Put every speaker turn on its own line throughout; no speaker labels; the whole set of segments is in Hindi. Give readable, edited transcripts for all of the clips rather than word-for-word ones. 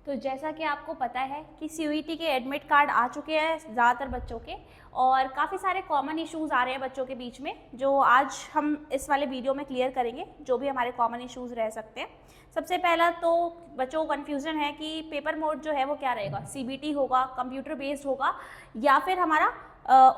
तो जैसा कि आपको पता है कि सीयूईटी के एडमिट कार्ड आ चुके हैं ज़्यादातर बच्चों के, और काफ़ी सारे कॉमन इश्यूज़ आ रहे हैं बच्चों के बीच में, जो आज हम इस वाले वीडियो में क्लियर करेंगे, जो भी हमारे कॉमन इश्यूज़ रह सकते हैं। सबसे पहला तो बच्चों को कन्फ्यूज़न है कि पेपर मोड जो है वो क्या रहेगा, सीबीटी होगा, कंप्यूटर बेस्ड होगा, या फिर हमारा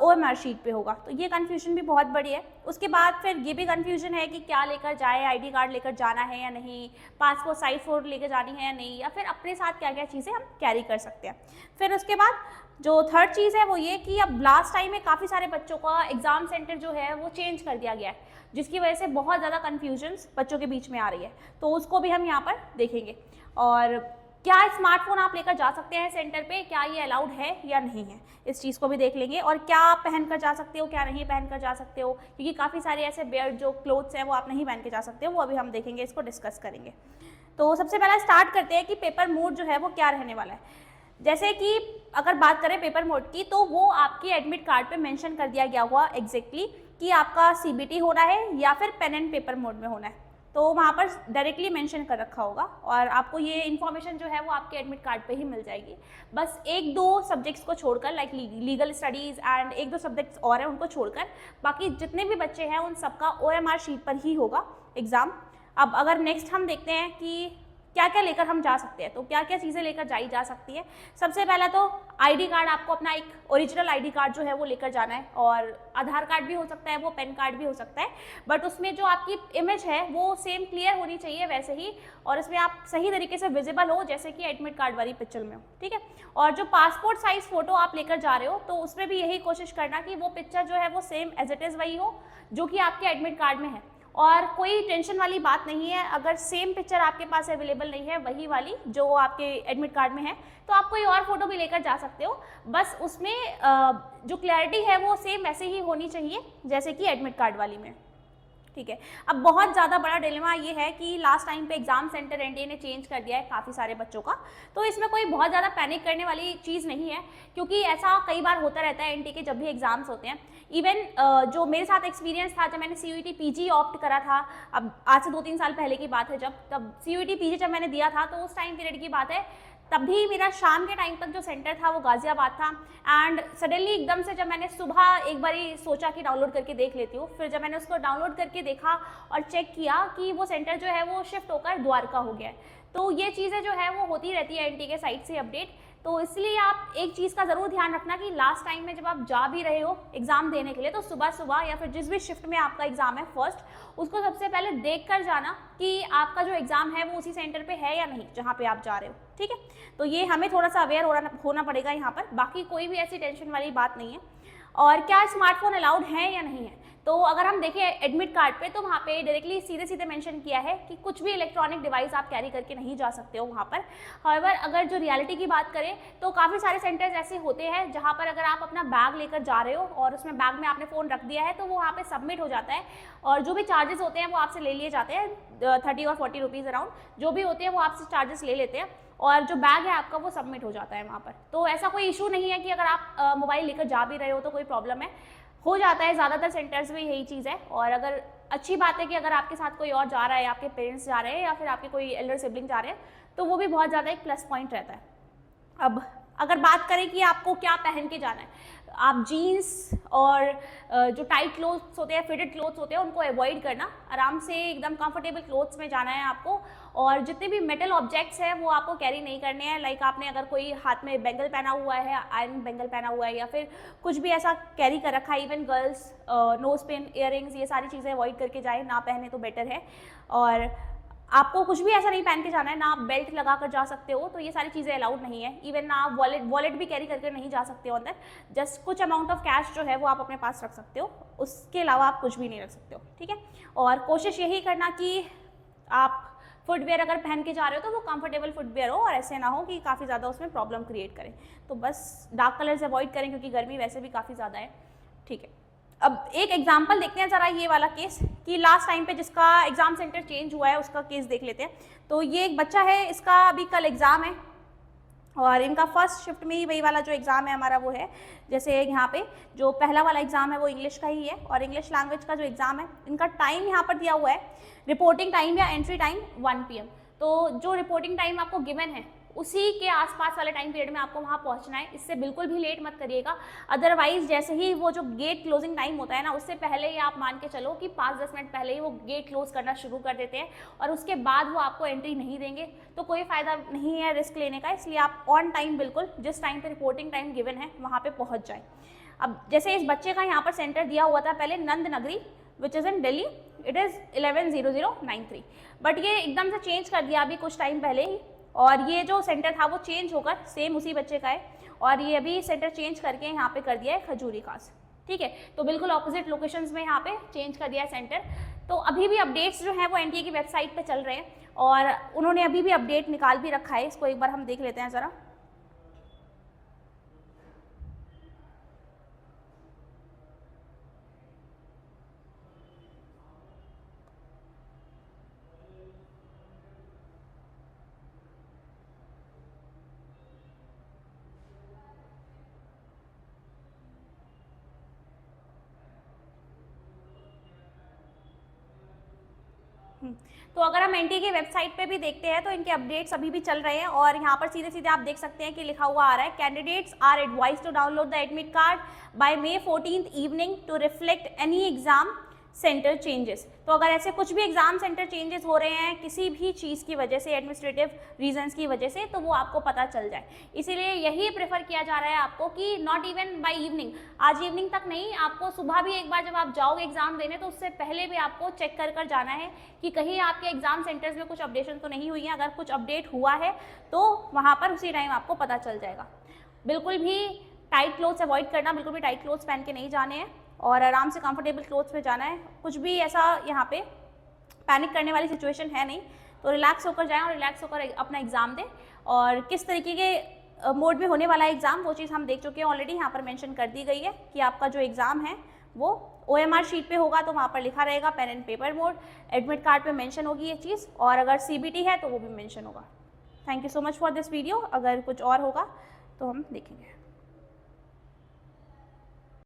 ओएमआर शीट पे होगा। तो ये कन्फ्यूजन भी बहुत बड़ी है। उसके बाद फिर ये भी कन्फ्यूजन है कि क्या लेकर जाए, आईडी कार्ड लेकर जाना है या नहीं, पासपोर्ट साइज फ़ोटो लेकर जानी है या नहीं, या फिर अपने साथ क्या क्या चीज़ें हम कैरी कर सकते हैं। फिर उसके बाद जो थर्ड चीज़ है वो ये कि अब लास्ट टाइम में काफ़ी सारे बच्चों का एग्ज़ाम सेंटर जो है वो चेंज कर दिया गया है, जिसकी वजह से बहुत ज़्यादा कन्फ्यूजन्स बच्चों के बीच में आ रही है। तो उसको भी हम यहाँ पर देखेंगे। और क्या स्मार्टफोन आप लेकर जा सकते हैं सेंटर पे, क्या ये अलाउड है या नहीं है, इस चीज़ को भी देख लेंगे। और क्या आप पहन कर जा सकते हो, क्या नहीं पहन कर जा सकते हो, क्योंकि काफ़ी सारे ऐसे बेयर जो क्लोथ्स हैं वो आप नहीं पहन के जा सकते हो, वो अभी हम देखेंगे, इसको डिस्कस करेंगे। तो सबसे पहला स्टार्ट करते हैं कि पेपर मोड जो है वो क्या रहने वाला है। जैसे कि अगर बात करें पेपर मोड की, तो वो आपके एडमिट कार्ड पे मेंशन कर दिया गया हुआ एग्जैक्टली कि आपका सीबीटी होना है या फिर पेन एंड पेपर मोड में होना है। तो वहाँ पर डायरेक्टली मेंशन कर रखा होगा, और आपको ये इन्फॉर्मेशन जो है वो आपके एडमिट कार्ड पे ही मिल जाएगी। बस एक दो सब्जेक्ट्स को छोड़कर, लाइक लीगल स्टडीज़ एंड एक दो सब्जेक्ट्स और हैं, उनको छोड़कर बाकी जितने भी बच्चे हैं उन सबका ओएमआर शीट पर ही होगा एग्ज़ाम। अब अगर नेक्स्ट हम देखते हैं कि क्या क्या लेकर हम जा सकते हैं, तो क्या क्या चीज़ें लेकर जाई जा सकती है। सबसे पहला तो आईडी कार्ड, आपको अपना एक ओरिजिनल आईडी कार्ड जो है वो लेकर जाना है, और आधार कार्ड भी हो सकता है, वो पैन कार्ड भी हो सकता है, बट उसमें जो आपकी इमेज है वो सेम क्लियर होनी चाहिए वैसे ही, और इसमें आप सही तरीके से विजिबल हो जैसे कि एडमिट कार्ड वाली पिक्चर में हो, ठीक है। और जो पासपोर्ट साइज फ़ोटो आप लेकर जा रहे हो, तो उसमें भी यही कोशिश करना कि वो पिक्चर जो है वो सेम एज इट इज़ वही हो जो कि आपके एडमिट कार्ड में है। और कोई टेंशन वाली बात नहीं है, अगर सेम पिक्चर आपके पास अवेलेबल नहीं है वही वाली जो आपके एडमिट कार्ड में है, तो आप कोई और फोटो भी लेकर जा सकते हो, बस उसमें जो क्लैरिटी है वो सेम वैसे ही होनी चाहिए जैसे कि एडमिट कार्ड वाली में, ठीक है। अब बहुत ज़्यादा बड़ा डिलेमा ये है कि लास्ट टाइम पे एग्जाम सेंटर एनटीए ने चेंज कर दिया है काफ़ी सारे बच्चों का, तो इसमें कोई बहुत ज़्यादा पैनिक करने वाली चीज़ नहीं है, क्योंकि ऐसा कई बार होता रहता है एनटीए के जब भी एग्जाम्स होते हैं। इवन जो मेरे साथ एक्सपीरियंस था जब मैंने सीयूईटी पीजी ऑप्ट करा था, अब आज से 2-3 साल पहले की बात है, तब सीयूईटी पीजी जब मैंने दिया था, तो उस टाइम पीरियड की बात है, तब भी मेरा शाम के टाइम तक जो सेंटर था वो गाजियाबाद था। एंड सडनली एकदम से जब मैंने सुबह एक बारी सोचा कि डाउनलोड करके देख लेती हूँ, फिर जब मैंने उसको डाउनलोड करके देखा और चेक किया कि वो सेंटर जो है वो शिफ्ट होकर द्वारका हो गया है। तो ये चीज़ें जो है वो होती रहती है एनटीए के साइड से अपडेट। तो इसलिए आप एक चीज़ का ज़रूर ध्यान रखना कि लास्ट टाइम में जब आप जा भी रहे हो एग्ज़ाम देने के लिए, तो सुबह सुबह या फिर जिस भी शिफ्ट में आपका एग्ज़ाम है फर्स्ट, उसको सबसे पहले देख कर जाना कि आपका जो एग्ज़ाम है वो उसी सेंटर पे है या नहीं जहाँ पे आप जा रहे हो, ठीक है। तो ये हमें थोड़ा सा अवेयर होना पड़ेगा यहाँ पर, बाकी कोई भी ऐसी टेंशन वाली बात नहीं है। और क्या स्मार्टफोन अलाउड है या नहीं है, तो अगर हम देखें एडमिट कार्ड पे, तो वहाँ पे डायरेक्टली सीधे सीधे मेंशन किया है कि कुछ भी इलेक्ट्रॉनिक डिवाइस आप कैरी करके नहीं जा सकते हो वहाँ पर। हाउएवर अगर जो रियलिटी की बात करें, तो काफ़ी सारे सेंटर्स ऐसे होते हैं जहाँ पर अगर आप अपना बैग लेकर जा रहे हो और उसमें बैग में आपने फ़ोन रख दिया है, तो वो वहाँ पर सबमिट हो जाता है, और जो भी चार्जेस होते हैं वो आपसे ले लिए जाते हैं, 30 और 40 रुपीज़ अराउंड जो भी होते हैं वो आपसे चार्जेस ले लेते हैं, और जो बैग है आपका वो सबमिट हो जाता है वहाँ पर। तो ऐसा कोई इशू नहीं है कि अगर आप मोबाइल लेकर जा भी रहे हो तो कोई प्रॉब्लम है, हो जाता है, ज़्यादातर सेंटर्स में यही चीज़ है। और अगर अच्छी बात है कि अगर आपके साथ कोई और जा रहा है, आपके पेरेंट्स जा रहे हैं या फिर आपके कोई एल्डर सिबलिंग जा रहे हैं, तो वो भी बहुत ज़्यादा एक प्लस पॉइंट रहता है। अब अगर बात करें कि आपको क्या पहन के जाना है, आप जीन्स और जो टाइट क्लोथ्स होते हैं, फिटेड क्लोथ्स होते हैं, उनको अवॉइड करना, आराम से एकदम कंफर्टेबल क्लोथ्स में जाना है आपको। और जितने भी मेटल ऑब्जेक्ट्स हैं वो आपको कैरी नहीं करने हैं, लाइक आपने अगर कोई हाथ में बेंगल पहना हुआ है, आयरन बेंगल पहना हुआ है, या फिर कुछ भी ऐसा कैरी कर रखा है, even girls nose pin, earrings, ये सारी चीज़ें अवॉइड करके जाए, ना पहने तो बेटर है। और आपको कुछ भी ऐसा नहीं पहन के जाना है, ना आप बेल्ट लगा कर जा सकते हो, तो ये सारी चीज़ें अलाउड नहीं है। इवन ना आप वॉलेट भी कैरी करके नहीं जा सकते हो अंदर, जस्ट कुछ अमाउंट ऑफ कैश जो है वो आप अपने पास रख सकते हो, उसके अलावा आप कुछ भी नहीं रख सकते हो, ठीक है। और कोशिश यही करना कि आप फुटवेयर अगर पहन के जा रहे हो तो वो कंफर्टेबल फुटवेयर हो, और ऐसे ना हो कि काफ़ी ज़्यादा उसमें प्रॉब्लम क्रिएट करें। तो बस डार्क कलर्स अवॉइड करें क्योंकि गर्मी वैसे भी काफ़ी ज़्यादा है, ठीक है। अब एक एग्जाम्पल देखते हैं ज़रा ये वाला केस, कि लास्ट टाइम पे जिसका एग्ज़ाम सेंटर चेंज हुआ है उसका केस देख लेते हैं। तो ये एक बच्चा है, इसका अभी कल एग्ज़ाम है, और इनका फर्स्ट शिफ्ट में ही वही वाला जो एग्ज़ाम है हमारा वो है, जैसे यहाँ पे जो पहला वाला एग्ज़ाम है वो इंग्लिश का ही है, और इंग्लिश लैंग्वेज का जो एग्ज़ाम है, इनका टाइम यहाँ पर दिया हुआ है, रिपोर्टिंग टाइम या एंट्री टाइम 1 PM। तो जो रिपोर्टिंग टाइम आपको गिवन है उसी के आसपास वाले टाइम पीरियड में आपको वहाँ पहुँचना है, इससे बिल्कुल भी लेट मत करिएगा। अदरवाइज जैसे ही वो जो गेट क्लोजिंग टाइम होता है ना, उससे पहले ही आप मान के चलो कि 5-10 मिनट पहले ही वो गेट क्लोज करना शुरू कर देते हैं और उसके बाद वो आपको एंट्री नहीं देंगे, तो कोई फ़ायदा नहीं है रिस्क लेने का। इसलिए आप ऑन टाइम बिल्कुल जिस टाइम पर रिपोर्टिंग टाइम गिवन है वहाँ पर पहुँच जाएँ। अब जैसे इस बच्चे का यहाँ पर सेंटर दिया हुआ था पहले नंद नगरी which is in Delhi, it is 110093, but ये एकदम से चेंज कर दिया अभी कुछ टाइम पहले ही, और ये जो सेंटर था वो चेंज होकर सेम उसी बच्चे का है, और ये अभी सेंटर चेंज करके यहाँ पे कर दिया है खजूरी खास। ठीक है, तो बिल्कुल ऑपोजिट लोकेशंस में यहाँ पे चेंज कर दिया है सेंटर। तो अभी भी अपडेट्स जो हैं वो एनटीए की वेबसाइट पे चल रहे हैं, और उन्होंने अभी भी अपडेट निकाल भी रखा है, इसको एक बार हम देख लेते हैं ज़रा। तो अगर हम एनटीए की वेबसाइट पे भी देखते हैं तो इनके अपडेट्स अभी भी चल रहे हैं, और यहाँ पर सीधे सीधे आप देख सकते हैं कि लिखा हुआ आ रहा है candidates are advised to download the admit card by May 14th evening to reflect any exam centre changes. तो अगर ऐसे कुछ भी एग्जाम सेंटर चेंजेस हो रहे हैं किसी भी चीज़ की वजह से, एडमिनिस्ट्रेटिव रीजंस की वजह से, तो वो आपको पता चल जाए। इसीलिए यही प्रेफर किया जा रहा है आपको कि नॉट इवन बाय इवनिंग, आज इवनिंग तक नहीं, आपको सुबह भी एक बार जब आप जाओगे एग्जाम देने तो उससे पहले भी आपको चेक कर जाना है कि कहीं आपके एग्जाम सेंटर्स में कुछ अपडेशन तो नहीं हुई है। अगर कुछ अपडेट हुआ है तो वहाँ पर उसी टाइम आपको पता चल जाएगा। बिल्कुल भी टाइट क्लोथ्स अवॉइड करना, बिल्कुल भी टाइट क्लोथ्स पहन के नहीं जाने हैं, और आराम से कंफर्टेबल क्लोथ्स में जाना है। कुछ भी ऐसा यहाँ पे पैनिक करने वाली सिचुएशन है नहीं, तो रिलैक्स होकर जाएं और रिलैक्स होकर अपना एग्ज़ाम दें। और किस तरीके के मोड में होने वाला है एग्ज़ाम, वो चीज़ हम देख चुके हैं ऑलरेडी, यहाँ पर मेंशन कर दी गई है कि आपका जो एग्ज़ाम है वो OMR शीट पे होगा, तो वहाँ पर लिखा रहेगा pen and paper mode, admit card पे मेंशन होगी ये चीज़, और अगर CBT है तो वो भी मेंशन होगा। Thank you so much for this video. अगर कुछ और होगा तो हम देखेंगे।